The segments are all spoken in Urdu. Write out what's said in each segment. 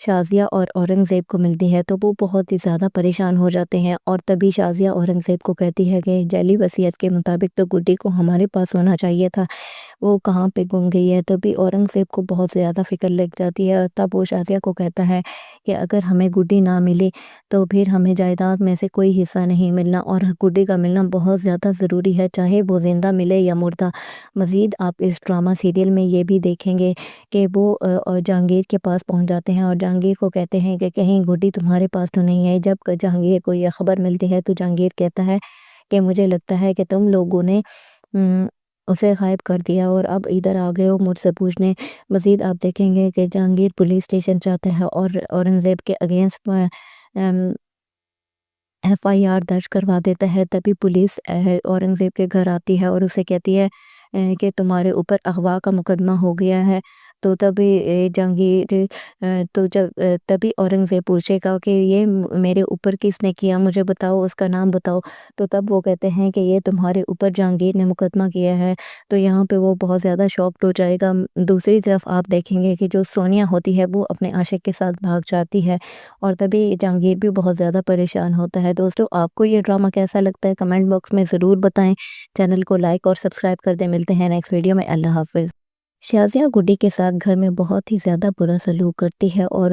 شازیہ اور اورنگزیب کو ملتی ہے تو وہ بہت ہی زیادہ پریشان ہو جاتے ہیں، اور تبھی شازیہ اورنگزیب کو کہتی ہے کہ جعلی وصیت کے مطابق تو گڈی کو ہمارے پاس ہونا چاہیے تھا، وہ کہاں پہ گم گئی ہے۔ تبھی اورنگزیب کو بہت زیادہ فکر لگ جاتی ہے، تب وہ شازیہ کو کہتا ہے کہ اگر ہمیں گڈی نہ ملی تو پھر ہمیں جائیداد میں سے کوئی حصہ نہیں ملنا، اور گڈی کا ملنا بہت زیادہ ضروری ہے، چاہے وہ زندہ ملے یا مردہ۔ مزید آپ اس ڈرامہ سیریل میں یہ بھی دیکھیں گے کہ وہ جہانگیر کے پاس پہنچ جاتے ہیں اور جہانگیر کو کہتے ہیں کہ کہیں گڈی تمہارے پاس تو نہیں ہے۔ جب جہانگیر کو یہ خبر ملتی ہے تو جہانگیر کہتا ہے کہ مجھے لگتا ہے کہ تم لوگوں نے اسے غائب کر دیا اور اب ادھر آ گئے ہو مجھ سے پوچھنے۔ مزید آپ دیکھیں گے کہ جہانگیر پولیس اسٹیشن جاتا ہے اور اورنگزیب کے اگینسٹ ایف آئی آر درج کروا دیتا ہے۔ تبھی پولیس اورنگزیب کے گھر آتی ہے اور اسے کہتی ہے کہ تمہارے اوپر اغوا کا مقدمہ ہو گیا ہے۔ تو تبھی جہانگیر تبھی اورنگزیب پوچھے گا کہ یہ میرے اوپر کس نے کیا، مجھے بتاؤ، اس کا نام بتاؤ۔ تو تب وہ کہتے ہیں کہ یہ تمہارے اوپر جہانگیر نے مقدمہ کیا ہے۔ تو یہاں پہ وہ بہت زیادہ شاکڈ ہو جائے گا۔ دوسری طرف آپ دیکھیں گے کہ جو سونیا ہوتی ہے وہ اپنے عاشق کے ساتھ بھاگ جاتی ہے، اور تبھی جہانگیر بھی بہت زیادہ پریشان ہوتا ہے۔ دوستو، آپ کو یہ ڈرامہ کیسا لگتا ہے کمنٹ باکس میں ضرور بتائیں، چینل کو لائک اور سبسکرائب کر دیں۔ ملتے ہیں نیکسٹ ویڈیو میں، اللہ حافظ۔ شازیہ گڈی کے ساتھ گھر میں بہت ہی زیادہ برا سلوک کرتی ہے، اور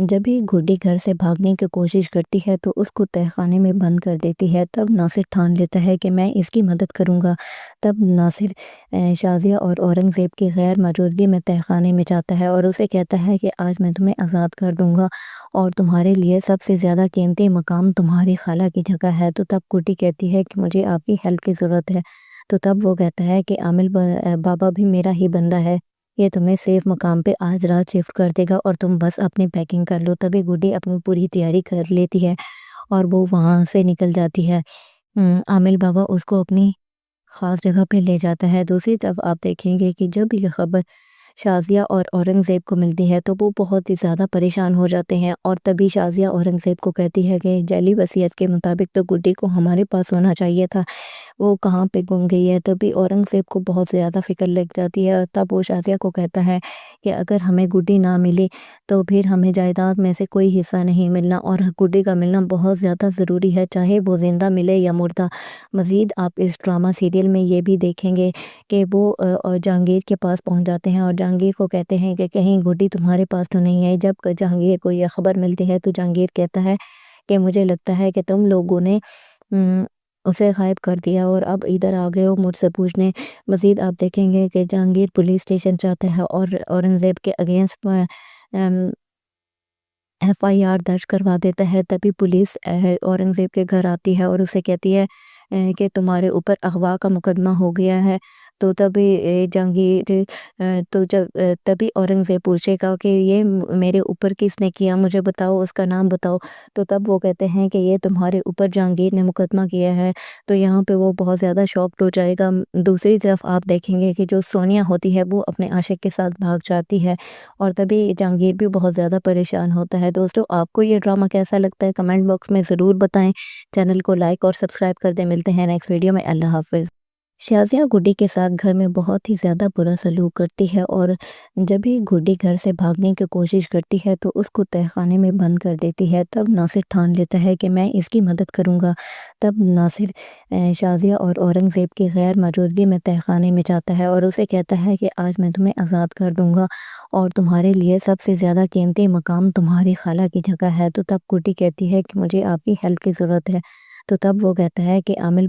جب ہی گڈی گھر سے بھاگنے کی کوشش کرتی ہے تو اس کو تہہ خانے میں بند کر دیتی ہے۔ تب ناصر ٹھان لیتا ہے کہ میں اس کی مدد کروں گا۔ تب ناصر شازیہ اور اورنگزیب کی غیر موجودگی میں تہہ خانے میں جاتا ہے اور اسے کہتا ہے کہ آج میں تمہیں آزاد کر دوں گا اور تمہارے لیے سب سے زیادہ قیمتی مقام تمہاری خالہ کی جگہ ہے۔ تو تب گڈی کہتی ہے کہ مجھے آپ کی ہیلپ کی ضرورت ہے۔ تو تب وہ کہتا ہے کہ عامل بابا بھی میرا ہی بندہ ہے، یہ تمہیں سیف مقام پہ آج رات شفٹ کر دے گا اور تم بس اپنی پیکنگ کر لو۔ تبھی گڈی اپنی پوری تیاری کر لیتی ہے اور وہ وہاں سے نکل جاتی ہے۔ عامل بابا اس کو اپنی خاص جگہ پہ لے جاتا ہے۔ دوسری طرف آپ دیکھیں گے کہ جب یہ خبر شازیہ اور اورنگزیب کو ملتی ہے تو وہ بہت ہی زیادہ پریشان ہو جاتے ہیں، اور تبھی شازیہ اورنگزیب کو کہتی ہے کہ جعلی وصیت کے مطابق تو گڈی کو ہمارے پاس ہونا چاہیے تھا، وہ کہاں پہ گم گئی ہے۔ تبھی اورنگزیب کو بہت زیادہ فکر لگ جاتی ہے، تب وہ شازیہ کو کہتا ہے کہ اگر ہمیں گڈی نہ ملی تو پھر ہمیں جائیداد میں سے کوئی حصہ نہیں ملنا، اور گڈی کا ملنا بہت زیادہ ضروری ہے، چاہے وہ زندہ ملے یا مردہ۔ مزید آپ اس ڈرامہ سیریل میں یہ بھی دیکھیں گے کہ وہ جہانگیر کے پاس پہنچ جاتے ہیں اور جہانگیر کو کہتے ہیں کہ کہیں گڈی تمہارے پاس تو نہیں ہے۔ جب جہانگیر کو یہ خبر ملتی ہے تو جہانگیر کہتا ہے کہ مجھے لگتا ہے کہ تم لوگوں نے اسے غائب کر دیا اور اب ادھر آ گئے ہو مجھ سے پوچھنے۔ مزید آپ دیکھیں گے کہ جہانگیر پولیس اسٹیشن جاتا ہے اور اورنگزیب کے اگینسٹ ایف آئی آر درج کروا دیتا ہے۔ تبھی پولیس اورنگزیب کے گھر آتی ہے اور اسے کہتی ہے کہ تمہارے اوپر اغوا کا مقدمہ ہو گیا ہے۔ تو تبھی تبھی اورنگزیب پوچھے گا کہ یہ میرے اوپر کس نے کیا، مجھے بتاؤ، اس کا نام بتاؤ۔ تو تب وہ کہتے ہیں کہ یہ تمہارے اوپر جہانگیر نے مقدمہ کیا ہے۔ تو یہاں پہ وہ بہت زیادہ شاکڈ ہو جائے گا۔ دوسری طرف آپ دیکھیں گے کہ جو سونیا ہوتی ہے وہ اپنے عاشق کے ساتھ بھاگ جاتی ہے، اور تبھی جہانگیر بھی بہت زیادہ پریشان ہوتا ہے۔ دوستو، آپ کو یہ ڈرامہ کیسا لگتا ہے کمنٹ باکس میں ضرور بتائیں، چینل کو لائک اور سبسکرائب کر دیں۔ ملتے ہیں نیکسٹ ویڈیو میں، اللہ حافظ۔ شازیہ گڈی کے ساتھ گھر میں بہت ہی زیادہ برا سلوک کرتی ہے، اور جب ہی گڈی گھر سے بھاگنے کی کوشش کرتی ہے تو اس کو تہہ خانے میں بند کر دیتی ہے۔ تب ناصر ٹھان لیتا ہے کہ میں اس کی مدد کروں گا۔ تب ناصر شازیہ اور اورنگزیب کی غیر موجودگی میں تہہ خانے میں جاتا ہے اور اسے کہتا ہے کہ آج میں تمہیں آزاد کر دوں گا اور تمہارے لیے سب سے زیادہ قیمتی مقام تمہاری خالہ کی جگہ ہے۔ تو تب گڈی کہتی ہے کہ مجھے آپ کی ہیلپ کی ضرورت ہے۔ تو تب وہ کہتا ہے کہ عامل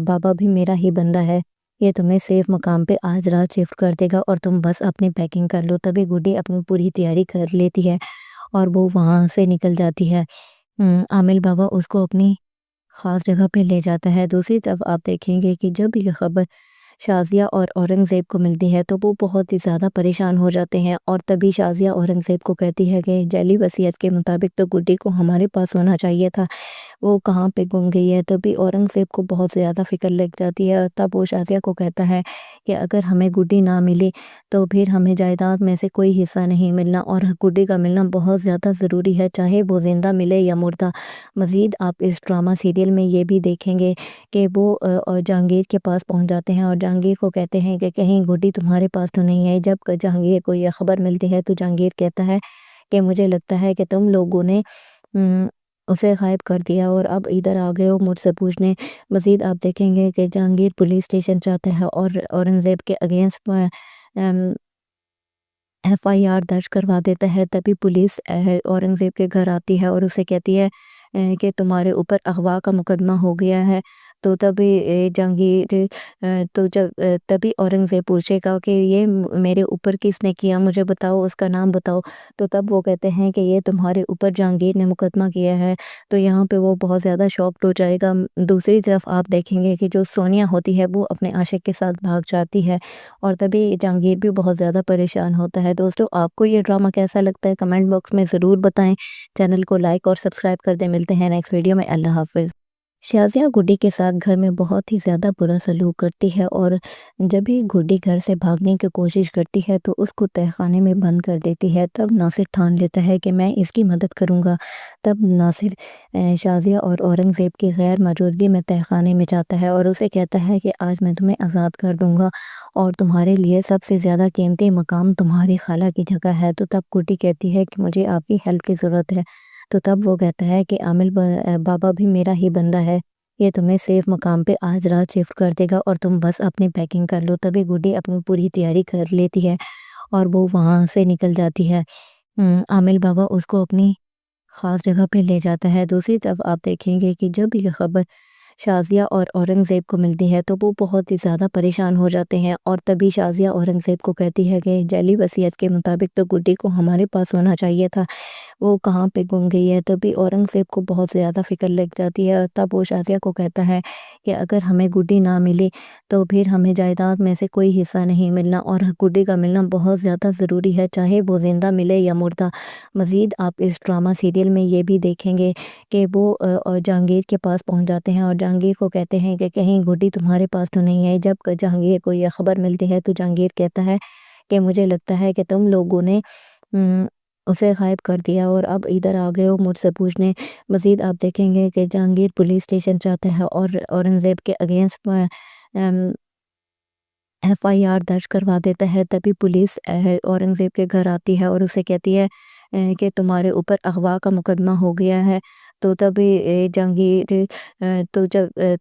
بابا بھی میرا ہی بندہ ہے، یہ تمہیں سیف مقام پہ آج رات شفٹ کر دے گا اور تم بس اپنی پیکنگ کر لو۔ تبھی گڈی اپنی پوری تیاری کر لیتی ہے اور وہ وہاں سے نکل جاتی ہے۔ عامل بابا اس کو اپنی خاص جگہ پہ لے جاتا ہے۔ دوسری طرف آپ دیکھیں گے کہ جب یہ خبر شازیہ اور اورنگزیب کو ملتی ہے تو وہ بہت ہی زیادہ پریشان ہو جاتے ہیں، اور تبھی شازیہ اورنگزیب کو کہتی ہے کہ جعلی وصیت کے مطابق تو گڈی کو ہمارے پاس ہونا چاہیے تھا، وہ کہاں پہ گم گئی ہے۔ تبھی اورنگزیب کو بہت زیادہ فکر لگ جاتی ہے، تب وہ شازیہ کو کہتا ہے کہ اگر ہمیں گڈی نہ ملی تو پھر ہمیں جائیداد میں سے کوئی حصہ نہیں ملنا، اور گڈی کا ملنا بہت زیادہ ضروری ہے، چاہے وہ زندہ ملے یا مردہ۔ مزید آپ اس ڈرامہ سیریل میں یہ بھی دیکھیں گے کہ وہ جہانگیر کے پاس پہنچ جاتے ہیں اور جہانگیر کو کہتے ہیں کہ کہیں گڈی تمہارے پاس تو نہیں ہے۔ جب جہانگیر کو یہ خبر ملتی ہے تو جہانگیر کہتا ہے کہ مجھے لگتا ہے کہ تم لوگوں نے اسے غائب کر دیا اور اب ادھر آ گئے ہو مجھ سے پوچھنے۔ مزید آپ دیکھیں گے کہ جہانگیر پولیس اسٹیشن جاتا ہے اور اورنگزیب کے اگینسٹ ایف آئی آر درج کروا دیتا ہے۔ تبھی پولیس اورنگزیب کے گھر آتی ہے اور اسے کہتی ہے کہ تمہارے اوپر اغوا کا مقدمہ ہو گیا ہے۔ تو تبھی تبھی اورنگزیب پوچھے گا کہ یہ میرے اوپر کس نے کیا، مجھے بتاؤ، اس کا نام بتاؤ۔ تو تب وہ کہتے ہیں کہ یہ تمہارے اوپر جہانگیر نے مقدمہ کیا ہے۔ تو یہاں پہ وہ بہت زیادہ شاکڈ ہو جائے گا۔ دوسری طرف آپ دیکھیں گے کہ جو سونیا ہوتی ہے وہ اپنے عاشق کے ساتھ بھاگ جاتی ہے اور تبھی جہانگیر بھی بہت زیادہ پریشان ہوتا ہے۔ دوستو، آپ کو یہ ڈرامہ کیسا لگتا ہے کمنٹ باکس میں ضرور بتائیں۔ چینل کو لائک اور سبسکرائب کر دیں۔ ملتے ہیں نیکسٹ ویڈیو میں۔ اللہ حافظ۔ شازیہ گڈی کے ساتھ گھر میں بہت ہی زیادہ برا سلوک کرتی ہے اور جب ہی گڈی گھر سے بھاگنے کی کوشش کرتی ہے تو اس کو تہہ خانے میں بند کر دیتی ہے۔ تب ناصر ٹھان لیتا ہے کہ میں اس کی مدد کروں گا۔ تب ناصر شازیہ اور اورنگزیب کی غیر موجودگی میں تہہ خانے میں جاتا ہے اور اسے کہتا ہے کہ آج میں تمہیں آزاد کر دوں گا اور تمہارے لیے سب سے زیادہ قیمتی مقام تمہاری خالہ کی جگہ ہے۔ تو تب گڈی کہتی ہے کہ مجھے آپ کی ہیلپ کی ضرورت ہے۔ تو تب وہ کہتا ہے کہ عامل بابا بھی میرا ہی بندہ ہے، یہ تمہیں سیف مقام پہ آج رات شفٹ کر دے گا اور تم بس اپنی پیکنگ کر لو۔ تبھی گڈی اپنی پوری تیاری کر لیتی ہے اور وہ وہاں سے نکل جاتی ہے۔ عامل بابا اس کو اپنی خاص جگہ پہ لے جاتا ہے۔ دوسری طرف آپ دیکھیں گے کہ جب یہ خبر شازیہ اور اورنگزیب کو ملتی ہے تو وہ بہت ہی زیادہ پریشان ہو جاتے ہیں اور تبھی شازیہ اورنگزیب کو کہتی ہے کہ جعلی وصیت کے مطابق تو گڈی کو ہمارے پاس ہونا چاہیے تھا، وہ کہاں پہ گم گئی ہے۔ تبھی اورنگزیب کو بہت زیادہ فکر لگ جاتی ہے۔ تب وہ شازیہ کو کہتا ہے کہ اگر ہمیں گڈی نہ ملی تو پھر ہمیں جائیداد میں سے کوئی حصہ نہیں ملنا اور گڈی کا ملنا بہت زیادہ ضروری ہے، چاہے وہ زندہ ملے یا مردہ۔ مزید آپ اس ڈرامہ سیریل میں یہ بھی دیکھیں گے کہ وہ جہانگیر کے پاس پہنچ جاتے ہیں اور جہانگیر کو کہتے ہیں کہ کہیں گڈی تمہارے پاس تو نہیں ہے۔ جب جہانگیر کو یہ خبر ملتی ہے تو جہانگیر کہتا ہے کہ مجھے لگتا ہے کہ تم لوگوں نے اسے غائب کر دیا اور اب ادھر آ گئے ہو مجھ سے پوچھنے۔ مزید آپ دیکھیں گے کہ جہانگیر پولیس اسٹیشن جاتا ہے اور اورنگزیب کے اگینسٹ ایف آئی آر درج کروا دیتا ہے۔ تبھی پولیس اورنگزیب کے گھر آتی ہے اور اسے کہتی ہے کہ تمہارے اوپر اغوا کا مقدمہ ہو گیا ہے۔ تو تبھی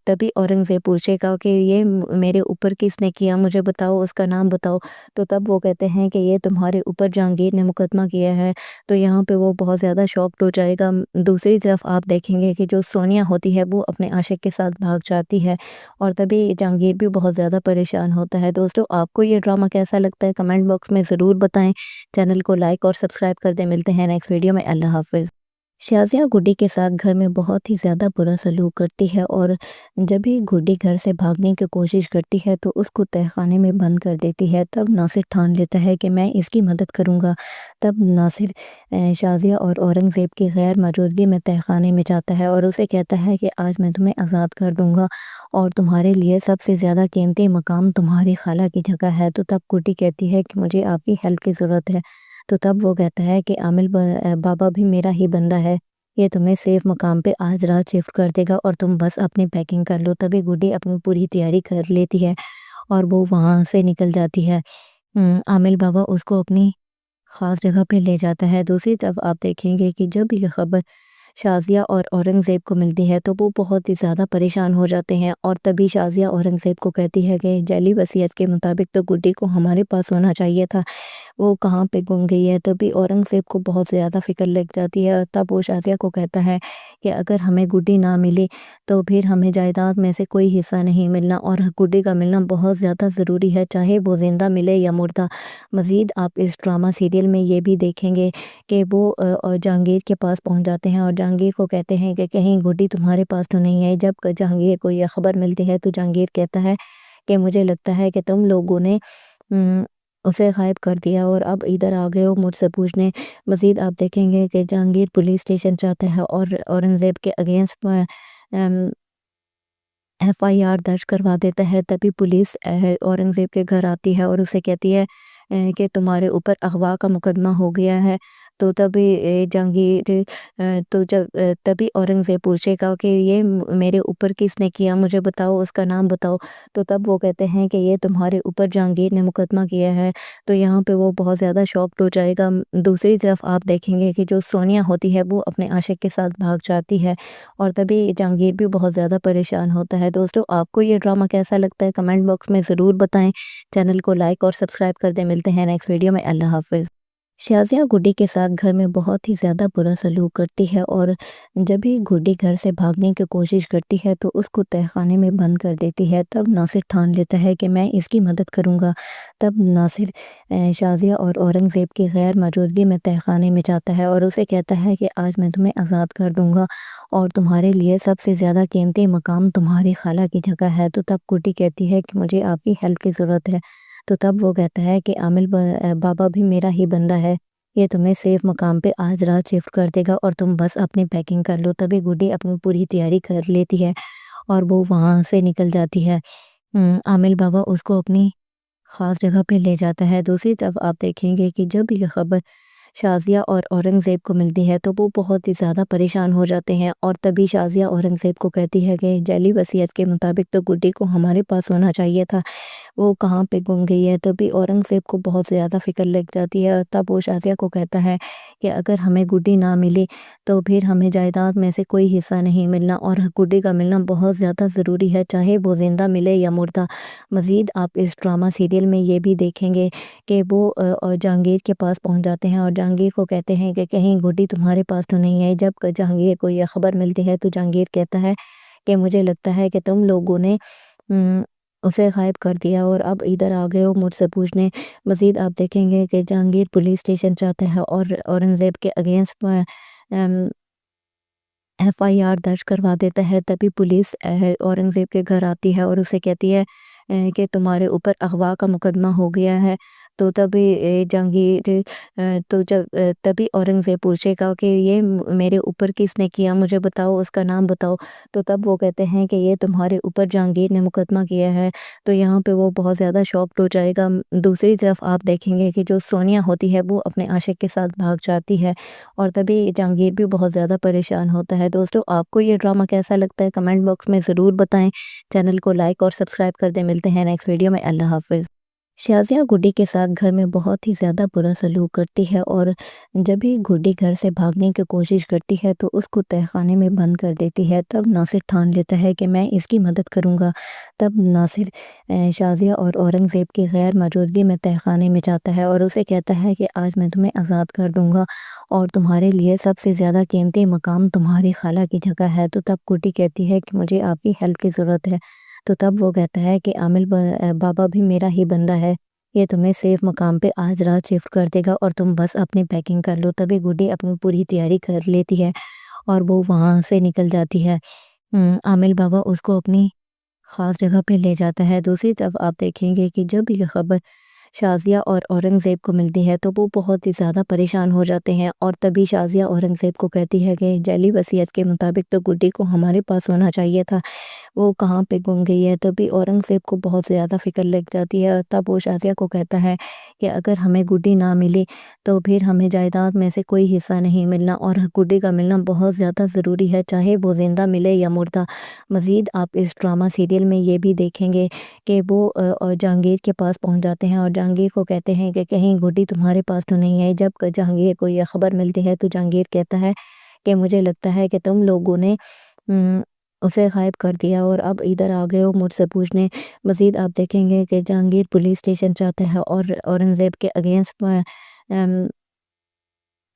تبھی اورنگزیب پوچھے گا کہ یہ میرے اوپر کس نے کیا، مجھے بتاؤ، اس کا نام بتاؤ۔ تو تب وہ کہتے ہیں کہ یہ تمہارے اوپر جہانگیر نے مقدمہ کیا ہے۔ تو یہاں پہ وہ بہت زیادہ شاکڈ ہو جائے گا۔ دوسری طرف آپ دیکھیں گے کہ جو سونیا ہوتی ہے وہ اپنے عاشق کے ساتھ بھاگ جاتی ہے اور تبھی جہانگیر بھی بہت زیادہ پریشان ہوتا ہے۔ دوستو، آپ کو یہ ڈرامہ کیسا لگتا ہے کمنٹ باکس میں ضرور بتائیں۔ چینل کو لائک اور سبسکرائب کر دیں۔ ملتے ہیں نیکسٹ ویڈیو میں۔ اللہ حافظ۔ شازیہ گڈی کے ساتھ گھر میں بہت ہی زیادہ برا سلوک کرتی ہے اور جب ہی گڈی گھر سے بھاگنے کی کوشش کرتی ہے تو اس کو تہہ خانے میں بند کر دیتی ہے۔ تب ناصر ٹھان لیتا ہے کہ میں اس کی مدد کروں گا۔ تب ناصر شازیہ اور اورنگزیب کی غیر موجودگی میں تہہ خانے میں جاتا ہے اور اسے کہتا ہے کہ آج میں تمہیں آزاد کر دوں گا اور تمہارے لیے سب سے زیادہ قیمتی مقام تمہاری خالہ کی جگہ ہے۔ تو تب گڈی کہتی ہے کہ مجھے آپ کی ہیلپ کی ضرورت ہے۔ تو تب وہ کہتا ہے کہ عامل بابا بھی میرا ہی بندہ ہے، یہ تمہیں سیف مقام پہ آج رات شفٹ کر دے گا اور تم بس اپنی پیکنگ کر لو۔ تبھی گڈی اپنی پوری تیاری کر لیتی ہے اور وہ وہاں سے نکل جاتی ہے۔ عامل بابا اس کو اپنی خاص جگہ پہ لے جاتا ہے۔ دوسری طرف آپ دیکھیں گے کہ جب یہ خبر شازیہ اور اورنگزیب کو ملتی ہے تو وہ بہت ہی زیادہ پریشان ہو جاتے ہیں اور تبھی شازیہ اورنگزیب کو کہتی ہے کہ جعلی وصیت کے مطابق تو گڈی کو ہمارے پاس ہونا چاہیے تھا، وہ کہاں پہ گم گئی ہے۔ تبھی اورنگزیب کو بہت زیادہ فکر لگ جاتی ہے۔ تب وہ شازیہ کو کہتا ہے کہ اگر ہمیں گڈی نہ ملی تو پھر ہمیں جائیداد میں سے کوئی حصہ نہیں ملنا اور گڈی کا ملنا بہت زیادہ ضروری ہے، چاہے وہ زندہ ملے یا مردہ۔ مزید آپ اس ڈرامہ سیریل میں یہ بھی دیکھیں گے کہ وہ جہانگیر کے پاس پہنچ جاتے ہیں اور جہانگیر کو کہتے ہیں کہ کہیں گڈی تمہارے پاس تو نہیں ہے۔ جب جہانگیر کو یہ خبر ملتی ہے تو جہانگیر کہتا ہے کہ مجھے لگتا ہے کہ تم لوگوں نے اسے غائب کر دیا اور اب ادھر آ گئے ہو مجھ سے پوچھنے۔ مزید آپ دیکھیں گے کہ جہانگیر پولیس اسٹیشن جاتا ہے اور اورنگزیب کے اگینسٹ ایف آئی آر درج کروا دیتا ہے۔ تبھی پولیس اورنگزیب کے گھر آتی ہے اور اسے کہتی ہے کہ تمہارے اوپر اغوا کا مقدمہ ہو گیا ہے۔ تو تبھی تبھی اورنگزیب پوچھے گا کہ یہ میرے اوپر کس نے کیا، مجھے بتاؤ، اس کا نام بتاؤ۔ تو تب وہ کہتے ہیں کہ یہ تمہارے اوپر جہانگیر نے مقدمہ کیا ہے۔ تو یہاں پہ وہ بہت زیادہ شاکڈ ہو جائے گا۔ دوسری طرف آپ دیکھیں گے کہ جو سونیا ہوتی ہے وہ اپنے عاشق کے ساتھ بھاگ جاتی ہے، اور تبھی جہانگیر بھی بہت زیادہ پریشان ہوتا ہے۔ دوستو، آپ کو یہ ڈرامہ کیسا لگتا ہے کمنٹ باکس میں ضرور بتائیں۔ چینل کو لائک اور سبسکرائب کر دیں۔ ملتے ہیں نیکسٹ ویڈیو میں۔ اللہ حافظ۔ شازیہ گڈی کے ساتھ گھر میں بہت ہی زیادہ برا سلوک کرتی ہے، اور جب بھی گڈی گھر سے بھاگنے کی کوشش کرتی ہے تو اس کو تہہ خانے میں بند کر دیتی ہے۔ تب ناصر ٹھان لیتا ہے کہ میں اس کی مدد کروں گا۔ تب ناصر شازیہ اور اورنگزیب کی غیر موجودگی میں تہہ خانے میں جاتا ہے اور اسے کہتا ہے کہ آج میں تمہیں آزاد کر دوں گا، اور تمہارے لیے سب سے زیادہ قیمتی مقام تمہاری خالہ کی جگہ ہے۔ تو تب گڈی کہتی ہے کہ مجھے آپ کی ہیلپ کی ضرورت ہے۔ تو تب وہ کہتا ہے کہ عامل بابا بھی میرا ہی بندہ ہے، یہ تمہیں سیف مقام پہ آج رات شفٹ کر دے گا، اور تم بس اپنی پیکنگ کر لو۔ تبھی گڈی اپنی پوری تیاری کر لیتی ہے اور وہ وہاں سے نکل جاتی ہے۔ عامل بابا اس کو اپنی خاص جگہ پہ لے جاتا ہے۔ دوسری طرف آپ دیکھیں گے کہ جب یہ خبر شازیہ اور اورنگزیب کو ملتی ہے تو وہ بہت ہی زیادہ پریشان ہو جاتے ہیں، اور تبھی شازیہ اورنگزیب کو کہتی ہے کہ جعلی وصیت کے مطابق تو گڈی کو ہمارے پاس ہونا چاہیے تھا، وہ کہاں پہ گم گئی ہے۔ تبھی اورنگزیب کو بہت زیادہ فکر لگ جاتی ہے۔ تب وہ شازیہ کو کہتا ہے کہ اگر ہمیں گڈی نہ ملی تو پھر ہمیں جائیداد میں سے کوئی حصہ نہیں ملنا، اور گڈی کا ملنا بہت زیادہ ضروری ہے، چاہے وہ زندہ ملے یا مردہ۔ مزید آپ اس ڈرامہ سیریل میں یہ بھی دیکھیں گے کہ وہ جہانگیر کے پاس پہنچ جاتے ہیں اور جہانگیر کو کہتے ہیں کہ کہیں گڈی تمہارے پاس تو نہیں ہے۔ جب جہانگیر کو یہ خبر ملتی ہے تو جہانگیر کہتا ہے کہ مجھے لگتا ہے کہ تم لوگوں نے اسے غائب کر دیا اور اب ادھر آ گئے ہو مجھ سے پوچھنے۔ مزید آپ دیکھیں گے کہ جہانگیر پولیس اسٹیشن جاتا ہے اور اورنگزیب کے اگینسٹ FIR درج کروا دیتا ہے۔ تبھی پولیس اورنگزیب کے گھر آتی ہے اور اسے کہتی ہے کہ تمہارے اوپر اغوا کا مقدمہ ہو گیا ہے۔ تو تبھی تبھی اورنگزیب پوچھے گا کہ یہ میرے اوپر کس نے کیا، مجھے بتاؤ، اس کا نام بتاؤ۔ تو تب وہ کہتے ہیں کہ یہ تمہارے اوپر جہانگیر نے مقدمہ کیا ہے۔ تو یہاں پہ وہ بہت زیادہ شاکڈ ہو جائے گا۔ دوسری طرف آپ دیکھیں گے کہ جو سونیا ہوتی ہے وہ اپنے عاشق کے ساتھ بھاگ جاتی ہے، اور تبھی جہانگیر بھی بہت زیادہ پریشان ہوتا ہے۔ دوستو، آپ کو یہ ڈرامہ کیسا لگتا ہے کمنٹ باکس میں ضرور بتائیں۔ چینل کو لائک اور سبسکرائب کر دیں۔ ملتے ہیں نیکسٹ ویڈیو میں۔ اللہ حافظ۔ شازیہ گڈی کے ساتھ گھر میں بہت ہی زیادہ برا سلوک کرتی ہے، اور جب بھی گڈی گھر سے بھاگنے کی کوشش کرتی ہے تو اس کو تہہ خانے میں بند کر دیتی ہے۔ تب ناصر ٹھان لیتا ہے کہ میں اس کی مدد کروں گا۔ تب ناصر شازیہ اور اورنگزیب کی غیر موجودگی میں تہہ خانے میں جاتا ہے اور اسے کہتا ہے کہ آج میں تمہیں آزاد کر دوں گا، اور تمہارے لیے سب سے زیادہ قیمتی مقام تمہاری خالہ کی جگہ ہے۔ تو تب گڈی کہتی ہے کہ مجھے آپ کی ہیلپ کی ضرورت ہے۔ تو تب وہ کہتا ہے کہ عامل بابا بھی میرا ہی بندہ ہے، یہ تمہیں سیف مقام پہ آج رات شفٹ کر دے گا، اور تم بس اپنی پیکنگ کر لو۔ تبھی گڈی اپنی پوری تیاری کر لیتی ہے اور وہ وہاں سے نکل جاتی ہے۔ عامل بابا اس کو اپنی خاص جگہ پہ لے جاتا ہے۔ دوسری طرف آپ دیکھیں گے کہ جب یہ خبر شازیہ اور اورنگزیب کو ملتی ہے تو وہ بہت ہی زیادہ پریشان ہو جاتے ہیں، اور تبھی شازیہ اورنگزیب کو کہتی ہے کہ جعلی وصیت کے مطابق تو گڈی کو ہمارے پاس ہونا چاہیے تھا، وہ کہاں پہ گم گئی ہے۔ تبھی اورنگزیب کو بہت زیادہ فکر لگ جاتی ہے۔ تب وہ شازیہ کو کہتا ہے کہ اگر ہمیں گڈی نہ ملی تو پھر ہمیں جائیداد میں سے کوئی حصہ نہیں ملنا، اور گڈی کا ملنا بہت زیادہ ضروری ہے، چاہے وہ زندہ ملے یا مردہ۔ مزید آپ اس ڈرامہ سیریل میں یہ بھی دیکھیں گے کہ وہ جہانگیر کے پاس پہنچ جاتے ہیں اور جہانگیر کو کہتے ہیں کہ کہیں گڈی تمہارے پاس تو نہیں ہے۔ جب جہانگیر کو یہ خبر ملتی ہے تو جہانگیر کہتا ہے کہ مجھے لگتا ہے کہ تم لوگوں نے اسے غائب کر دیا اور اب ادھر آ گئے ہو مجھ سے پوچھنے۔ مزید آپ دیکھیں گے کہ جہانگیر پولیس اسٹیشن جاتا ہے اور اورنگزیب کے اگینسٹ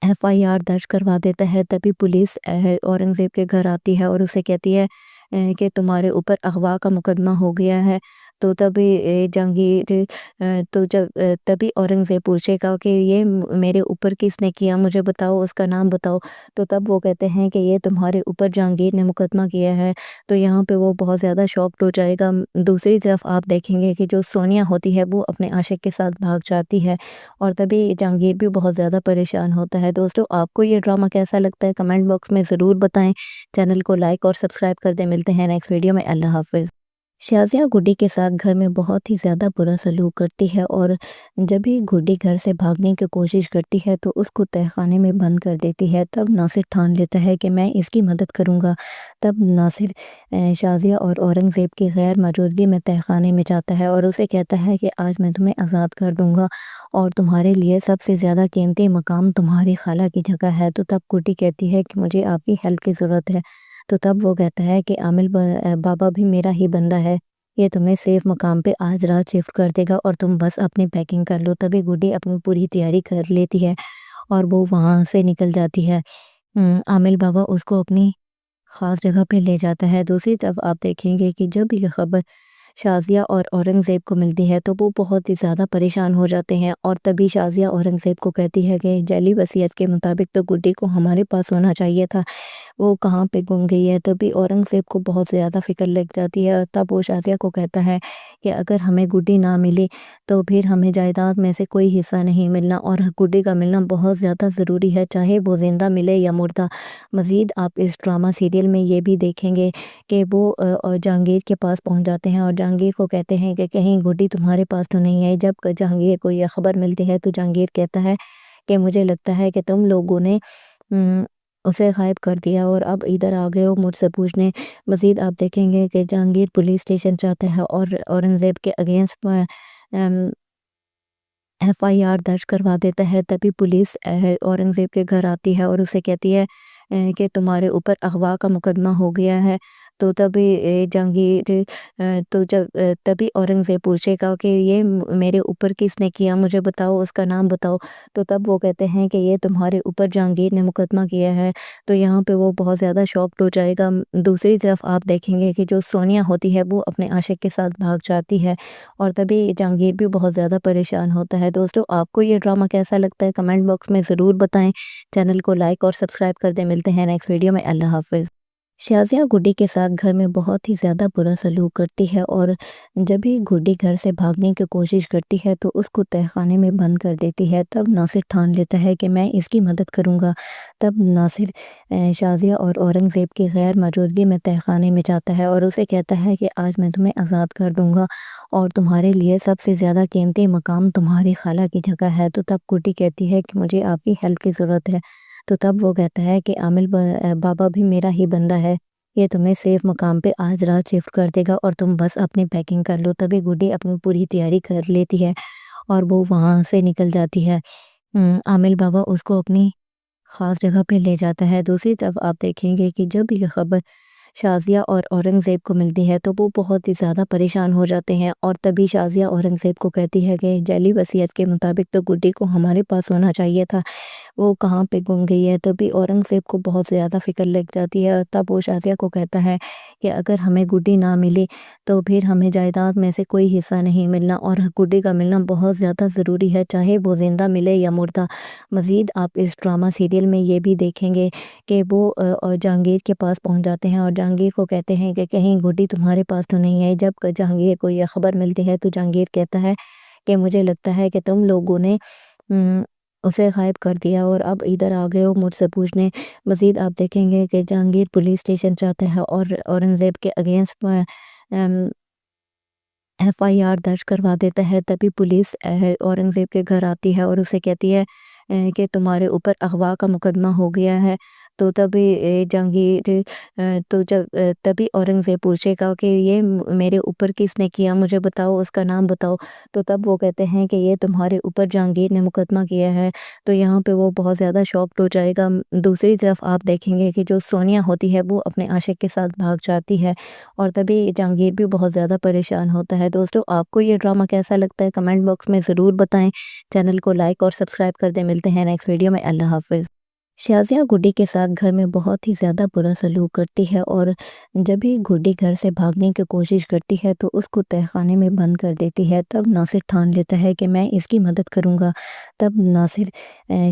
FIR درج کروا دیتا ہے۔ تبھی پولیس اورنگزیب کے گھر آتی ہے اور اسے کہتی ہے کہ تمہارے اوپر اغوا کا مقدمہ ہو گیا ہے۔ تو تبھی اورنگزیب پوچھے گا کہ یہ میرے اوپر کس نے کیا، مجھے بتاؤ، اس کا نام بتاؤ۔ تو تب وہ کہتے ہیں کہ یہ تمہارے اوپر جہانگیر نے مقدمہ کیا ہے۔ تو یہاں پہ وہ بہت زیادہ شاکڈ ہو جائے گا۔ دوسری طرف آپ دیکھیں گے کہ جو سونیا ہوتی ہے وہ اپنے عاشق کے ساتھ بھاگ جاتی ہے، اور تبھی جہانگیر بھی بہت زیادہ پریشان ہوتا ہے۔ دوستو، آپ کو یہ ڈرامہ کیسا لگتا ہے کمنٹ باکس میں ضرور بتائیں۔ چینل کو لائک اور سبسکرائب کر دیں۔ ملتے ہیں نیکسٹ ویڈیو میں۔ اللہ حافظ۔ شازیہ گڈی کے ساتھ گھر میں بہت ہی زیادہ برا سلوک کرتی ہے اور جب ہی گڈی گھر سے بھاگنے کی کوشش کرتی ہے تو اس کو تہہ خانے میں بند کر دیتی ہے۔ تب ناصر ٹھان لیتا ہے کہ میں اس کی مدد کروں گا۔ تب ناصر شازیہ اور اورنگزیب کی غیر موجودگی میں تہہ خانے میں جاتا ہے اور اسے کہتا ہے کہ آج میں تمہیں آزاد کر دوں گا اور تمہارے لیے سب سے زیادہ قیمتی مقام تمہاری خالہ کی جگہ ہے۔ تو تب گڈی کہتی ہے کہ مجھے آپ کی ہیلپ کی ضرورت ہے۔ تو تب وہ کہتا ہے کہ عامل بابا بھی میرا ہی بندہ ہے، یہ تمہیں سیف مقام پہ آج رات شفٹ کر دے گا اور تم بس اپنی پیکنگ کر لو۔ تبھی گڈی اپنی پوری تیاری کر لیتی ہے اور وہ وہاں سے نکل جاتی ہے۔ عامل بابا اس کو اپنی خاص جگہ پہ لے جاتا ہے۔ دوسری طرف آپ دیکھیں گے کہ جب یہ خبر شازیہ اور اورنگزیب کو ملتی ہے تو وہ بہت ہی زیادہ پریشان ہو جاتے ہیں اور تبھی شازیہ اورنگزیب کو کہتی ہے کہ جعلی وصیت کے مطابق تو گڈی کو ہمارے پاس ہونا چاہیے تھا، وہ کہاں پہ گم گئی ہے۔ تبھی اورنگزیب کو بہت زیادہ فکر لگ جاتی ہے۔ تب وہ شازیہ کو کہتا ہے کہ اگر ہمیں گڈی نہ ملی تو پھر ہمیں جائیداد میں سے کوئی حصہ نہیں ملنا اور گڈی کا ملنا بہت زیادہ ضروری ہے، چاہے وہ زندہ ملے یا مردہ۔ مزید آپ اس ڈرامہ سیریل میں یہ بھی دیکھیں گے کہ وہ جہانگیر کے پاس پہنچ جاتے ہیں اور جہانگیر کو کہتے ہیں کہ کہیں گڈی تمہارے پاس تو نہیں ہے۔ جب جہانگیر کو یہ خبر ملتی ہے تو جہانگیر کہتا ہے کہ مجھے لگتا ہے کہ تم لوگوں نے اسے غائب کر دیا اور اب ادھر آ گئے ہو مجھ سے پوچھنے۔ مزید آپ دیکھیں گے کہ جہانگیر پولیس اسٹیشن جاتا ہے اور اورنگزیب کے اگینسٹ FIR درج کروا دیتا ہے۔ تبھی پولیس اورنگزیب کے گھر آتی ہے اور اسے کہتی ہے کہ تمہارے اوپر اغوا کا مقدمہ ہو گیا ہے۔ تو تبھی جہانگیر تبھی اورنگزیب پوچھے گا کہ یہ میرے اوپر کس نے کیا، مجھے بتاؤ، اس کا نام بتاؤ۔ تو تب وہ کہتے ہیں کہ یہ تمہارے اوپر جہانگیر نے مقدمہ کیا ہے۔ تو یہاں پہ وہ بہت زیادہ شاکڈ ہو جائے گا۔ دوسری طرف آپ دیکھیں گے کہ جو سونیا ہوتی ہے وہ اپنے عاشق کے ساتھ بھاگ جاتی ہے اور تبھی جہانگیر بھی بہت زیادہ پریشان ہوتا ہے۔ دوستو آپ کو یہ ڈرامہ کیسا لگتا ہے کمنٹ باکس میں ضرور بتائیں، چینل کو لائک اور سبسکرائب کر دیں۔ ملتے ہیں نیکسٹ ویڈیو میں، اللہ حافظ۔ شازیہ گڈی کے ساتھ گھر میں بہت ہی زیادہ برا سلوک کرتی ہے اور جب ہی گڈی گھر سے بھاگنے کی کوشش کرتی ہے تو اس کو تہہ خانے میں بند کر دیتی ہے۔ تب ناصر ٹھان لیتا ہے کہ میں اس کی مدد کروں گا۔ تب ناصر شازیہ اور اورنگزیب کی غیر موجودگی میں تہہ خانے میں جاتا ہے اور اسے کہتا ہے کہ آج میں تمہیں آزاد کر دوں گا اور تمہارے لیے سب سے زیادہ قیمتی مقام تمہاری خالہ کی جگہ ہے۔ تو تب گڈی کہتی ہے کہ مجھے آپ کی ہیلپ کی ضرورت ہے۔ تو تب وہ کہتا ہے کہ عامل بابا بھی میرا ہی بندہ ہے، یہ تمہیں سیف مقام پہ آج رات شفٹ کر دے گا اور تم بس اپنی پیکنگ کر لو۔ تبھی گڈی اپنی پوری تیاری کر لیتی ہے اور وہ وہاں سے نکل جاتی ہے۔ عامل بابا اس کو اپنی خاص جگہ پہ لے جاتا ہے۔ دوسری طرف آپ دیکھیں گے کہ جب یہ خبر شازیہ اور اورنگزیب کو ملتی ہے تو وہ بہت ہی زیادہ پریشان ہو جاتے ہیں اور تبھی شازیہ اورنگزیب کو کہتی ہے کہ جعلی وصیت کے مطابق تو گڈی کو ہمارے پاس ہونا چاہیے تھا، وہ کہاں پہ گم گئی ہے۔ تبھی اورنگزیب کو بہت زیادہ فکر لگ جاتی ہے۔ تب وہ شازیہ کو کہتا ہے کہ اگر ہمیں گڈی نہ ملی تو پھر ہمیں جائیداد میں سے کوئی حصہ نہیں ملنا اور گڈی کا ملنا بہت زیادہ ضروری ہے، چاہے وہ زندہ ملے یا مردہ۔ مزید آپ اس ڈرامہ سیریل میں یہ بھی دیکھیں گے کہ وہ جہانگیر کے پاس پہنچ جاتے ہیں اور جہانگیر کو کہتے ہیں کہ کہیں گڈی تمہارے پاس تو نہیں ہے۔ جب جہانگیر کو یہ خبر ملتی ہے تو جہانگیر کہتا ہے کہ مجھے لگتا ہے کہ تم لوگوں نے اسے غائب کر دیا اور اب ادھر آ گئے ہو مجھ سے پوچھنے۔ مزید آپ دیکھیں گے کہ جہانگیر پولیس اسٹیشن جاتا ہے اور اورنگزیب کے اگینسٹ FIR درج کروا دیتا ہے۔ تبھی پولیس اورنگزیب کے گھر آتی ہے اور اسے کہتی ہے کہ تمہارے اوپر اغوا کا مقدمہ ہو گیا ہے۔ تو تبھی تبھی اورنگزیب پوچھے گا کہ یہ میرے اوپر کس نے کیا، مجھے بتاؤ، اس کا نام بتاؤ۔ تو تب وہ کہتے ہیں کہ یہ تمہارے اوپر جہانگیر نے مقدمہ کیا ہے۔ تو یہاں پہ وہ بہت زیادہ شاکڈ ہو جائے گا۔ دوسری طرف آپ دیکھیں گے کہ جو سونیا ہوتی ہے وہ اپنے عاشق کے ساتھ بھاگ جاتی ہے اور تبھی جہانگیر بھی بہت زیادہ پریشان ہوتا ہے۔ دوستو آپ کو یہ ڈرامہ کیسا لگتا ہے کمنٹ باکس میں ضرور بتائیں، چینل کو لائک اور سبسکرائب کر دیں۔ ملتے ہیں نیکسٹ ویڈیو میں، اللہ حافظ۔ شازیہ گڈی کے ساتھ گھر میں بہت ہی زیادہ برا سلوک کرتی ہے اور جب ہی گڈی گھر سے بھاگنے کی کوشش کرتی ہے تو اس کو تہہ خانے میں بند کر دیتی ہے۔ تب ناصر ٹھان لیتا ہے کہ میں اس کی مدد کروں گا۔ تب ناصر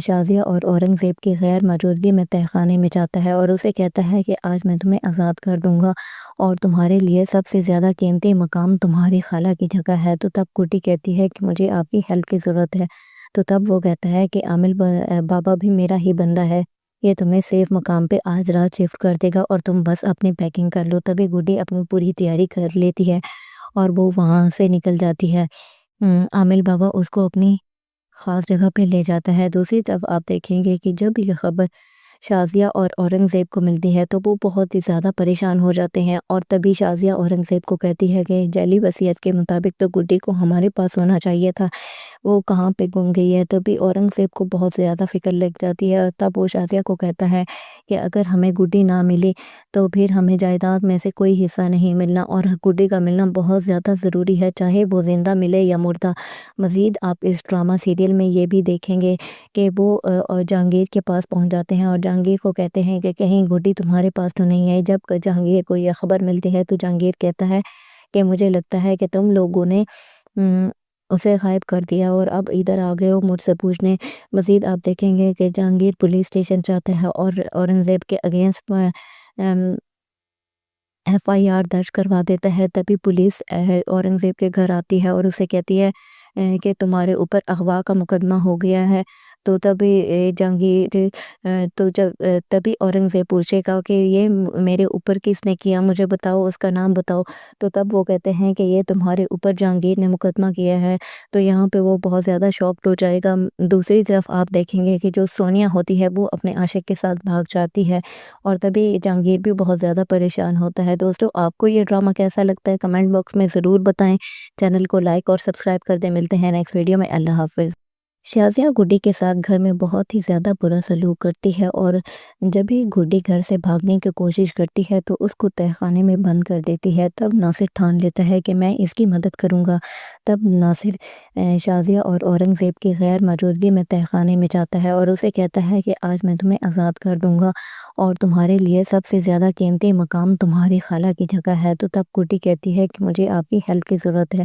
شازیہ اور اورنگزیب کی غیر موجودگی میں تہہ خانے میں جاتا ہے اور اسے کہتا ہے کہ آج میں تمہیں آزاد کر دوں گا اور تمہارے لیے سب سے زیادہ قیمتی مقام تمہاری خالہ کی جگہ ہے۔ تو تب گڈی کہتی ہے کہ مجھے آپ کی ہیلپ کی ضرورت ہے۔ تو تب وہ کہتا ہے کہ عامل بابا بھی میرا ہی بندہ ہے، یہ تمہیں سیف مقام پہ آج رات شفٹ کر دے گا اور تم بس اپنی پیکنگ کر لو۔ تبھی گڈی اپنی پوری تیاری کر لیتی ہے اور وہ وہاں سے نکل جاتی ہے۔ عامل بابا اس کو اپنی خاص جگہ پہ لے جاتا ہے۔ دوسری طرف آپ دیکھیں گے کہ جب یہ خبر شازیہ اور اورنگزیب کو ملتی ہے تو وہ بہت ہی زیادہ پریشان ہو جاتے ہیں، اور تبھی شازیہ اورنگزیب کو کہتی ہے کہ جعلی وصیت کے مطابق تو گڈی کو ہمارے پاس ہونا چاہیے تھا، وہ کہاں پہ گم گئی ہے۔ تبھی اورنگزیب کو بہت زیادہ فکر لگ جاتی ہے، تب وہ شازیہ کو کہتا ہے کہ اگر ہمیں گڈی نہ ملی تو پھر ہمیں جائیداد میں سے کوئی حصہ نہیں ملنا، اور گڈی کا ملنا بہت زیادہ ضروری ہے، چاہے وہ زندہ ملے یا مردہ۔ مزید آپ اس ڈرامہ سیریل میں یہ بھی دیکھیں گے کہ وہ جہانگیر کے پاس پہنچ جاتے ہیں اور جہانگیر کو کہتے ہیں کہ کہیں گڈی تمہارے پاس تو نہیں ہے۔ جب جہانگیر کو یہ خبر ملتی ہے تو جہانگیر کہتا ہے کہ مجھے لگتا ہے کہ تم لوگوں نے اسے غائب کر دیا اور اب ادھر آ گئے ہو مجھ سے پوچھنے۔ مزید آپ دیکھیں گے کہ جہانگیر پولیس اسٹیشن جاتا ہے اور اورنگزیب کے اگینسٹ FIR درج کروا دیتا ہے۔ تبھی پولیس اورنگزیب کے گھر آتی ہے اور اسے کہتی ہے کہ تمہارے اوپر اغوا کا مقدمہ ہو گیا ہے۔ تو تبھی تبھی اورنگزیب پوچھے گا کہ یہ میرے اوپر کس نے کیا، مجھے بتاؤ، اس کا نام بتاؤ۔ تو تب وہ کہتے ہیں کہ یہ تمہارے اوپر جہانگیر نے مقدمہ کیا ہے۔ تو یہاں پہ وہ بہت زیادہ شاکڈ ہو جائے گا۔ دوسری طرف آپ دیکھیں گے کہ جو سونیا ہوتی ہے وہ اپنے عاشق کے ساتھ بھاگ جاتی ہے، اور تبھی جہانگیر بھی بہت زیادہ پریشان ہوتا ہے۔ دوستو، آپ کو یہ ڈرامہ کیسا لگتا ہے کمنٹ باکس میں ضرور بتائیں، چینل کو لائک اور سبسکرائب کر دیں۔ ملتے ہیں نیکسٹ ویڈیو میں، اللہ حافظ۔ شازیہ گڈی کے ساتھ گھر میں بہت ہی زیادہ برا سلوک کرتی ہے، اور جب ہی گڈی گھر سے بھاگنے کی کوشش کرتی ہے تو اس کو تہہ خانے میں بند کر دیتی ہے۔ تب ناصر ٹھان لیتا ہے کہ میں اس کی مدد کروں گا۔ تب ناصر شازیہ اور اورنگزیب کی غیر موجودگی میں تہہ خانے میں جاتا ہے اور اسے کہتا ہے کہ آج میں تمہیں آزاد کر دوں گا اور تمہارے لیے سب سے زیادہ قیمتی مقام تمہاری خالہ کی جگہ ہے۔ تو تب گڈی کہتی ہے کہ مجھے آپ کی ہیلپ کی ضرورت ہے۔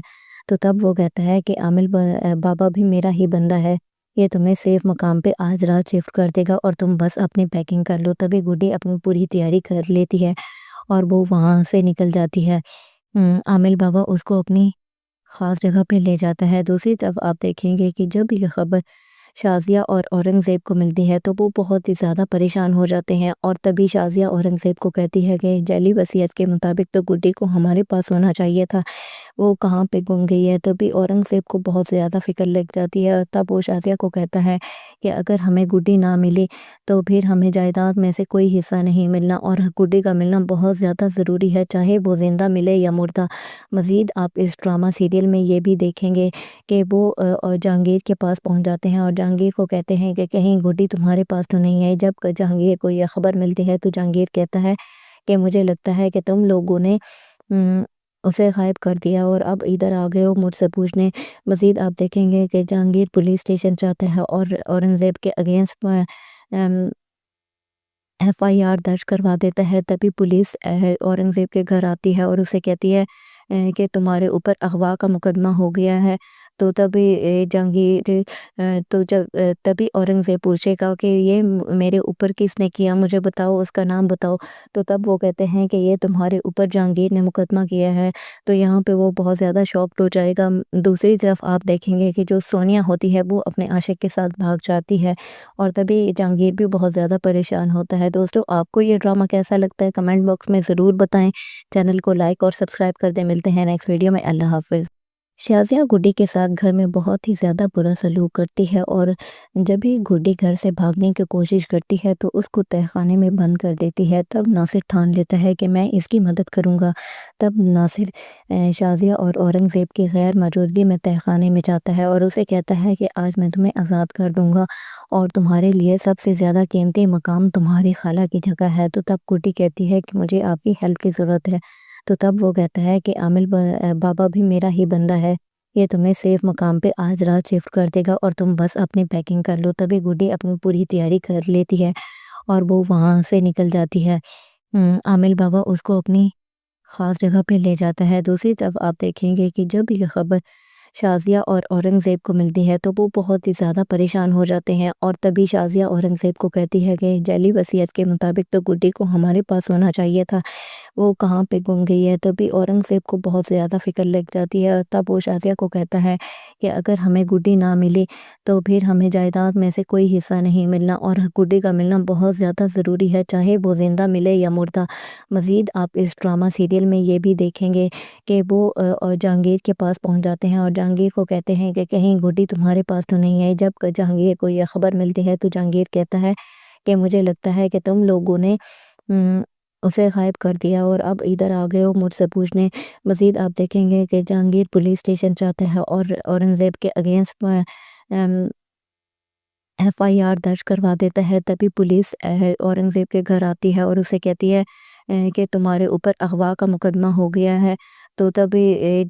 تو تب وہ کہتا ہے کہ عامل بابا بھی میرا ہی بندہ ہے، یہ تمہیں سیف مقام پہ آج رات شفٹ کر دے گا اور تم بس اپنی پیکنگ کر لو۔ تبھی گڈی اپنی پوری تیاری کر لیتی ہے اور وہ وہاں سے نکل جاتی ہے۔ عامل بابا اس کو اپنی خاص جگہ پہ لے جاتا ہے۔ دوسری طرف آپ دیکھیں گے کہ جب یہ خبر شازیہ اور اورنگزیب کو ملتی ہے تو وہ بہت ہی زیادہ پریشان ہو جاتے ہیں، اور تبھی شازیہ اورنگزیب کو کہتی ہے کہ جعلی وصیت کے مطابق تو گڈی کو ہمارے پاس ہونا چاہیے تھا، وہ کہاں پہ گم گئی ہے۔ تبھی اورنگزیب کو بہت زیادہ فکر لگ جاتی ہے، تب وہ شازیہ کو کہتا ہے کہ اگر ہمیں گڈی نہ ملی تو پھر ہمیں جائیداد میں سے کوئی حصہ نہیں ملنا، اور گڈی کا ملنا بہت زیادہ ضروری ہے، چاہے وہ زندہ ملے یا مردہ۔ مزید آپ اس ڈرامہ سیریل میں یہ بھی دیکھیں گے کہ وہ جہانگیر کے پاس پہنچ جاتے ہیں اور جہانگیر کو کہتے ہیں کہ کہیں گڈی تمہارے پاس تو نہیں ہے۔ جب جہانگیر کو یہ خبر ملتی ہے تو جہانگیر کہتا ہے کہ مجھے لگتا ہے کہ تم لوگوں نے اسے غائب کر دیا اور اب ادھر آ گئے ہو مجھ سے پوچھنے۔ مزید آپ دیکھیں گے کہ جہانگیر پولیس اسٹیشن جاتا ہے اور اورنگزیب کے اگینسٹ FIR درج کروا دیتا ہے۔ تبھی پولیس اورنگزیب کے گھر آتی ہے اور اسے کہتی ہے کہ تمہارے اوپر اغوا کا مقدمہ ہو گیا ہے۔ تو تبھی تبھی اورنگزیب پوچھے گا کہ یہ میرے اوپر کس نے کیا، مجھے بتاؤ، اس کا نام بتاؤ۔ تو تب وہ کہتے ہیں کہ یہ تمہارے اوپر جہانگیر نے مقدمہ کیا ہے۔ تو یہاں پہ وہ بہت زیادہ شاکڈ ہو جائے گا۔ دوسری طرف آپ دیکھیں گے کہ جو سونیا ہوتی ہے وہ اپنے عاشق کے ساتھ بھاگ جاتی ہے، اور تبھی جہانگیر بھی بہت زیادہ پریشان ہوتا ہے۔ دوستو، آپ کو یہ ڈرامہ کیسا لگتا ہے کمنٹ باکس میں ضرور بتائیں، چینل کو لائک اور سبسکرائب کر دیں۔ ملتے ہیں نیکسٹ ویڈیو میں، اللہ حافظ۔ شازیہ گڈی کے ساتھ گھر میں بہت ہی زیادہ برا سلوک کرتی ہے، اور جب ہی گڈی گھر سے بھاگنے کی کوشش کرتی ہے تو اس کو تہہ خانے میں بند کر دیتی ہے۔ تب ناصر ٹھان لیتا ہے کہ میں اس کی مدد کروں گا۔ تب ناصر شازیہ اور اورنگزیب کی غیر موجودگی میں تہہ خانے میں جاتا ہے اور اسے کہتا ہے کہ آج میں تمہیں آزاد کر دوں گا اور تمہارے لیے سب سے زیادہ قیمتی مقام تمہاری خالہ کی جگہ ہے۔ تو تب گڈی کہتی ہے کہ مجھے آپ کی ہیلپ کی ضرورت ہے۔ تو تب وہ کہتا ہے کہ عامل بابا بھی میرا ہی بندہ ہے، یہ تمہیں سیف مقام پہ آج رات شفٹ کر دے گا اور تم بس اپنی پیکنگ کر لو۔ تبھی گڈی اپنی پوری تیاری کر لیتی ہے اور وہ وہاں سے نکل جاتی ہے۔ عامل بابا اس کو اپنی خاص جگہ پہ لے جاتا ہے۔ دوسری طرف آپ دیکھیں گے کہ جب یہ خبر شازیہ اور اورنگزیب کو ملتی ہے تو وہ بہت ہی زیادہ پریشان ہو جاتے ہیں، اور تبھی شازیہ اورنگزیب کو کہتی ہے کہ جعلی وصیت کے مطابق تو گڈی کو ہمارے پاس ہونا چاہیے تھا، وہ کہاں پہ گم گئی ہے۔ تبھی اورنگزیب کو بہت زیادہ فکر لگ جاتی ہے، تب وہ شازیہ کو کہتا ہے کہ اگر ہمیں گڈی نہ ملی تو پھر ہمیں جائیداد میں سے کوئی حصہ نہیں ملنا، اور گڈی کا ملنا بہت زیادہ ضروری ہے، چاہے وہ زندہ ملے یا مردہ۔ مزید آپ اس ڈرامہ سیریل میں یہ بھی دیکھیں گے کہ وہ جہانگیر کے پاس پہنچ جاتے ہیں اور جہانگیر کو کہتے ہیں کہ کہیں گڈی تمہارے پاس تو نہیں ہے۔ جب جہانگیر کو یہ خبر ملتی ہے تو جہانگیر کہتا ہے کہ مجھے لگتا ہے کہ تم لوگوں نے اسے غائب کر دیا اور اب ادھر آ گئے ہو مجھ سے پوچھنے۔ مزید آپ دیکھیں گے کہ جہانگیر پولیس اسٹیشن جاتا ہے اور اورنگزیب کے اگینسٹ FIR درج کروا دیتا ہے۔ تبھی پولیس اورنگزیب کے گھر آتی ہے اور اسے کہتی ہے کہ تمہارے اوپر اغوا کا مقدمہ ہو گیا ہے۔ تو تبھی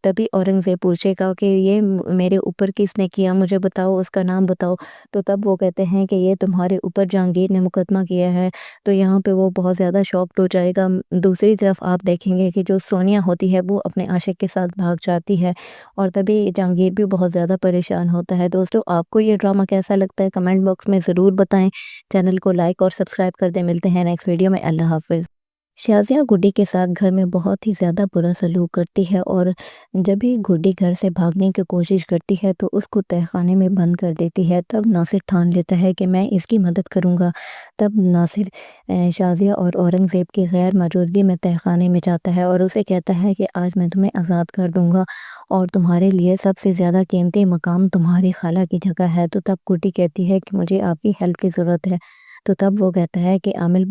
تبھی اورنگزیب پوچھے گا کہ یہ میرے اوپر کس نے کیا، مجھے بتاؤ، اس کا نام بتاؤ۔ تو تب وہ کہتے ہیں کہ یہ تمہارے اوپر جہانگیر نے مقدمہ کیا ہے۔ تو یہاں پہ وہ بہت زیادہ شاکڈ ہو جائے گا۔ دوسری طرف آپ دیکھیں گے کہ جو سونیا ہوتی ہے وہ اپنے عاشق کے ساتھ بھاگ جاتی ہے، اور تبھی جہانگیر بھی بہت زیادہ پریشان ہوتا ہے۔ دوستو، آپ کو یہ ڈرامہ کیسا لگتا ہے کمنٹ باکس میں ضرور بتائیں۔ چینل کو لائک اور سبسکرائب کر دیں۔ ملتے ہیں نیکسٹ ویڈیو میں۔ اللہ حافظ۔ شازیہ گڈی کے ساتھ گھر میں بہت ہی زیادہ برا سلوک کرتی ہے، اور جب بھی گڈی گھر سے بھاگنے کی کوشش کرتی ہے تو اس کو تہہ خانے میں بند کر دیتی ہے۔ تب ناصر ٹھان لیتا ہے کہ میں اس کی مدد کروں گا۔ تب ناصر شازیہ اور اورنگزیب کی غیر موجودگی میں تہہ خانے میں جاتا ہے اور اسے کہتا ہے کہ آج میں تمہیں آزاد کر دوں گا اور تمہارے لیے سب سے زیادہ قیمتی مقام تمہاری خالہ کی جگہ ہے۔ تو تب گڈی کہتی ہے کہ مجھے آپ کی ہیلپ کی ضرورت ہے۔ تو تب وہ کہتا ہے کہ عامل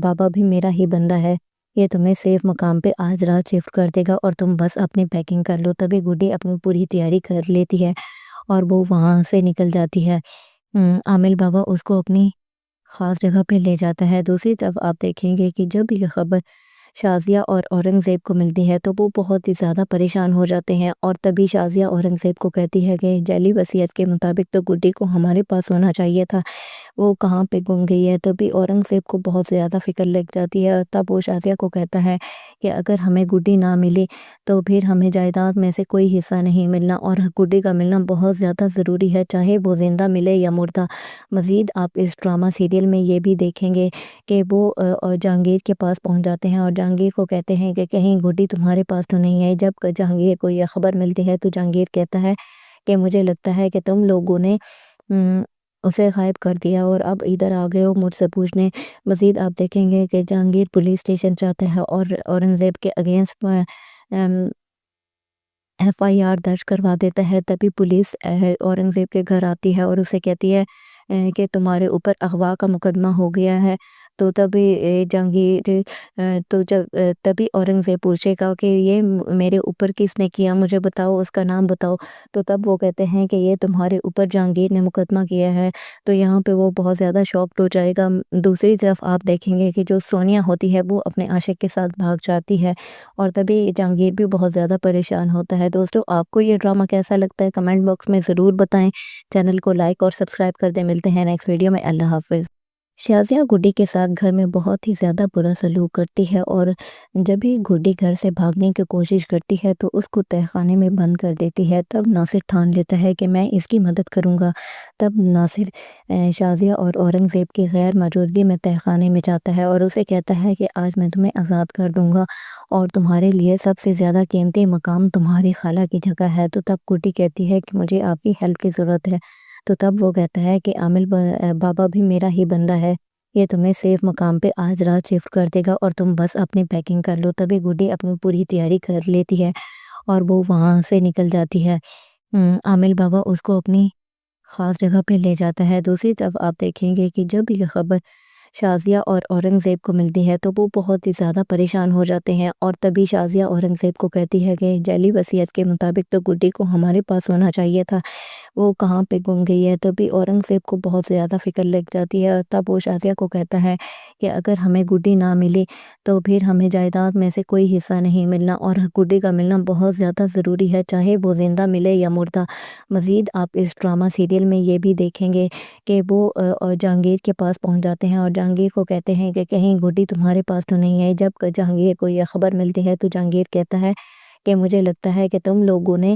بابا بھی میرا ہی بندہ ہے، یہ تمہیں سیف مقام پہ آج رات شفٹ کر دے گا اور تم بس اپنی پیکنگ کر لو۔ تبھی گڈی اپنی پوری تیاری کر لیتی ہے اور وہ وہاں سے نکل جاتی ہے۔ عامل بابا اس کو اپنی خاص جگہ پہ لے جاتا ہے۔ دوسری طرف آپ دیکھیں گے کہ جب یہ خبر شازیہ اور اورنگزیب کو ملتی ہے تو وہ بہت ہی زیادہ پریشان ہو جاتے ہیں، اور تبھی شازیہ اورنگزیب کو کہتی ہے کہ ذیلی وصیت کے مطابق تو گڈی کو ہمارے پاس ہونا چاہیے تھا، وہ کہاں پہ گم گئی ہے۔ تبھی اورنگزیب کو بہت زیادہ فکر لگ جاتی ہے، تب وہ شازیہ کو کہتا ہے کہ اگر ہمیں گڈی نہ ملی تو پھر ہمیں جائیداد میں سے کوئی حصہ نہیں ملنا، اور گڈی کا ملنا بہت زیادہ ضروری ہے، چاہے وہ زندہ ملے یا مردہ۔ مزید آپ اس ڈرامہ سیریل میں یہ بھی دیکھیں گے کہ وہ جہانگیر کے پاس پہنچ جاتے ہیں اور جہانگیر کو کہتے ہیں کہ کہیں گڈی تمہارے پاس تو نہیں ہے۔ جب جہانگیر کو یہ خبر ملتی ہے تو جہانگیر کہتا ہے کہ مجھے لگتا ہے کہ تم لوگوں نے اسے غائب کر دیا اور اب ادھر آ گئے ہو مجھ سے پوچھنے۔ مزید آپ دیکھیں گے کہ جہانگیر پولیس اسٹیشن جاتا ہے اور اورنگزیب کے اگینسٹ FIR درج کروا دیتا ہے۔ تبھی پولیس اورنگزیب کے گھر آتی ہے اور اسے کہتی ہے کہ تمہارے اوپر اغوا کا مقدمہ ہو گیا ہے۔ تو تبھی تبھی اورنگزیب پوچھے گا کہ یہ میرے اوپر کس نے کیا، مجھے بتاؤ، اس کا نام بتاؤ۔ تو تب وہ کہتے ہیں کہ یہ تمہارے اوپر جہانگیر نے مقدمہ کیا ہے۔ تو یہاں پہ وہ بہت زیادہ شاکڈ ہو جائے گا۔ دوسری طرف آپ دیکھیں گے کہ جو سونیا ہوتی ہے وہ اپنے عاشق کے ساتھ بھاگ جاتی ہے، اور تبھی جہانگیر بھی بہت زیادہ پریشان ہوتا ہے۔ دوستو، آپ کو یہ ڈرامہ کیسا لگتا ہے کمنٹ باکس میں ضرور بتائیں۔ چینل کو لائک اور سبسکرائب کر دیں۔ ملتے ہیں نیکسٹ ویڈیو میں۔ اللہ حافظ۔ شازیہ گڈی کے ساتھ گھر میں بہت ہی زیادہ برا سلوک کرتی ہے، اور جب بھی گڈی گھر سے بھاگنے کی کوشش کرتی ہے تو اس کو تہہ خانے میں بند کر دیتی ہے۔ تب ناصر ٹھان لیتا ہے کہ میں اس کی مدد کروں گا۔ تب ناصر شازیہ اور اورنگزیب کی غیر موجودگی میں تہہ خانے میں جاتا ہے اور اسے کہتا ہے کہ آج میں تمہیں آزاد کر دوں گا اور تمہارے لیے سب سے زیادہ قیمتی مقام تمہاری خالہ کی جگہ ہے۔ تو تب گڈی کہتی ہے کہ مجھے آپ کی ہیلپ کی ضرورت ہے۔ تو تب وہ کہتا ہے کہ عامل بابا بھی میرا ہی بندہ ہے، یہ تمہیں سیف مقام پہ آج رات شفٹ کر دے گا اور تم بس اپنی پیکنگ کر لو۔ تبھی گڈی اپنی پوری تیاری کر لیتی ہے اور وہ وہاں سے نکل جاتی ہے۔ عامل بابا اس کو اپنی خاص جگہ پہ لے جاتا ہے۔ دوسری طرف آپ دیکھیں گے کہ جب یہ خبر شازیہ اور اورنگزیب کو ملتی ہے تو وہ بہت ہی زیادہ پریشان ہو جاتے ہیں، اور تبھی شازیہ اورنگزیب کو کہتی ہے کہ ذیلی وصیت کے مطابق تو گڈی کو ہمارے پاس ہونا چاہیے تھا، وہ کہاں پہ گم گئی ہے۔ تبھی اورنگزیب کو بہت زیادہ فکر لگ جاتی ہے، تب وہ شازیہ کو کہتا ہے کہ اگر ہمیں گڈی نہ ملی تو پھر ہمیں جائیداد میں سے کوئی حصہ نہیں ملنا، اور گڈی کا ملنا بہت زیادہ ضروری ہے، چاہے وہ زندہ ملے یا مردہ۔ مزید آپ اس ڈرامہ سیریل میں یہ بھی دیکھیں گے کہ وہ جہانگیر کے پاس پہنچ جاتے ہیں اور جہانگیر کو کہتے ہیں کہ کہیں گڈی تمہارے پاس تو نہیں ہے۔ جب جہانگیر کو یہ خبر ملتی ہے تو جہانگیر کہتا ہے کہ مجھے لگتا ہے کہ تم لوگوں نے